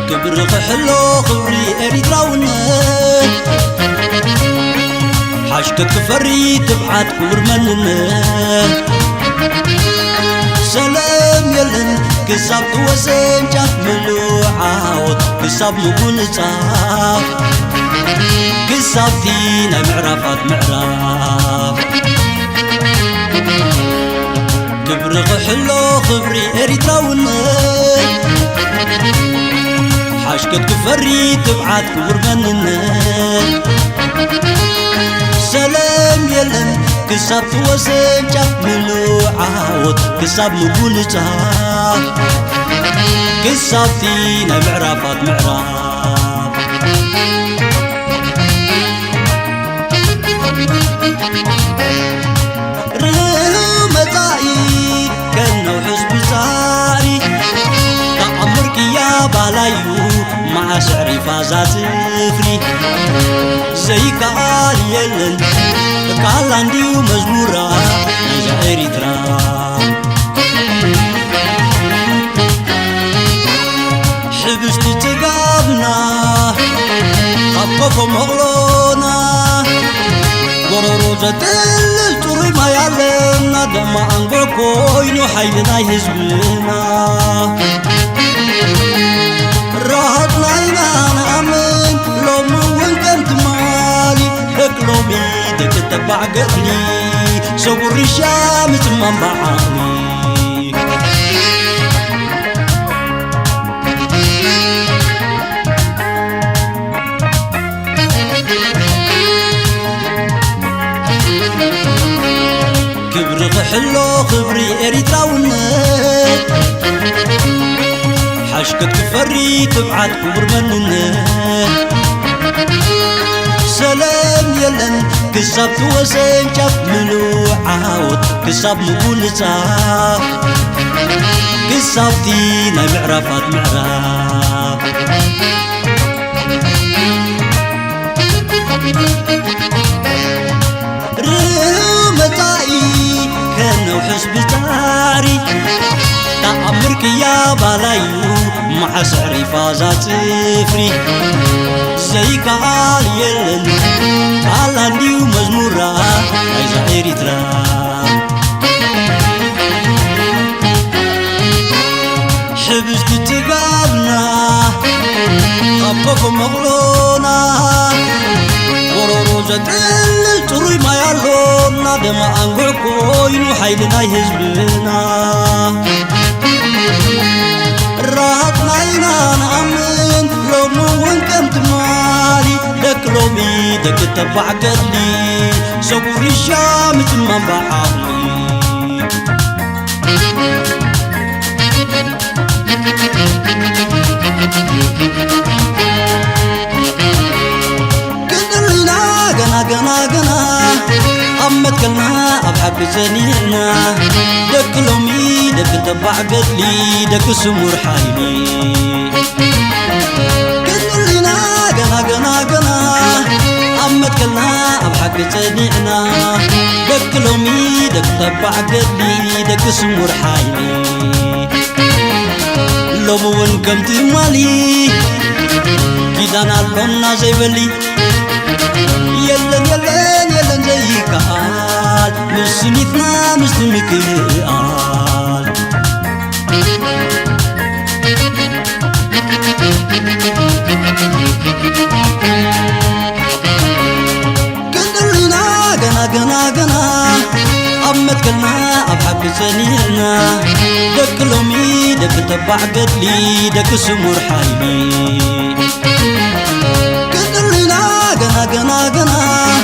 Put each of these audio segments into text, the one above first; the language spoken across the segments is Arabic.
كبر خحلو خبري أريتراونا حاشكك فري تبعت كبر مننا سلام يلن كساب توسن جاف ملوعاوت كساب مقول صاف كساب دينا معرفات معراف كبر خحلو خبري أريتراونا حاشكك فري تبعت كبر مننا سلام يلن كساب توسن جاف ملوعاوت كساب مقول صاف كساب دينا معرفات معراف رمضائي كانوا حزب زاري تأمرك يا بالايو مع سعري فازات فري زي قال يلن قال عندي مزمورة نجا إريترا حبست تقابنا خفف مغلونا ورروزة الطري ما يعلمنا دم أنقركو إنو حيلنا يهزبنا راحتنا إنا نأمن لو موين كنت مالي اكلومي دك تبع قتلي صبر الشام تمام بعاني كبر خحلو خبري أريتراونا حاشكك فري تبعت كبر مننا سلام يلن كساب توسن جاف ملوعاوت كساب مقول صاف كساب دينا معرفات معراف رمضائي كانوا حزب تاري تأمرك يا بالايو مع سعري فازات فري زي قال يلن قال عندي مزمورة عايزة إريترا حبست تقابنا خفف مغلونا ورروزة الطري ما يعلونا دم أنقركو إنو حيلنا يهزبنا راحتنا إنا نأمن لو موين كنت مالي دكلومي دك تبع قدلي صبر الشام تمام بعاني قدرنا قنا أمت كلنا أبحب زنينا دكلومي دك تبع قدلي دك سمور حايلي قدرنا قنا أمت كلنا أبحب زنينا دكلومي دك تبع قدلي دك سمور حايلي لو مون كمت مالي كيدانا لونا زي بلي يلن زي كال مسنيتنا مسلمك آل قدرنا قنا أمت كلنا أبحب سنينا دكلومي دك تبع قدلي دك سمور حايلي قنا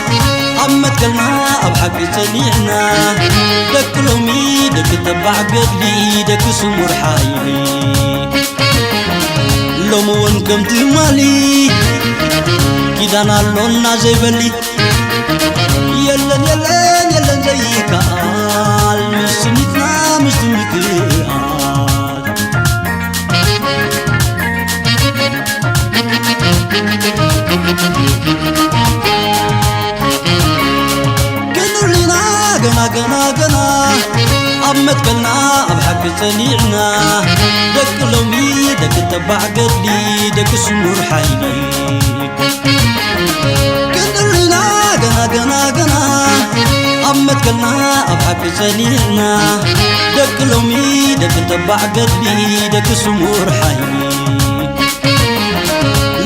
أمت كلنا أبحب سنينا دكلومي دك تبع قدلي دك سمور حايلي لو مون كمت مالي كيدانا لونا زي بلي يلن زي كال مسنيتنا مسلمك آل كنرلنا جنا جنا جنا أمت كلنا أبحك تنيعنا دك لومي دك تبع قدي دك سمور حيني كنرلنا جنا جنا جنا أمت كلنا أبحك تنيعنا دك لومي دك تبع قدي دك سمور حيني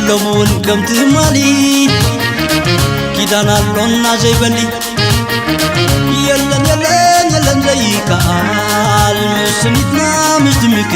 لمون كم تمالي كيدانا لونا زي بلي يلن يلن يلن زي كال مسنتنا مش دمك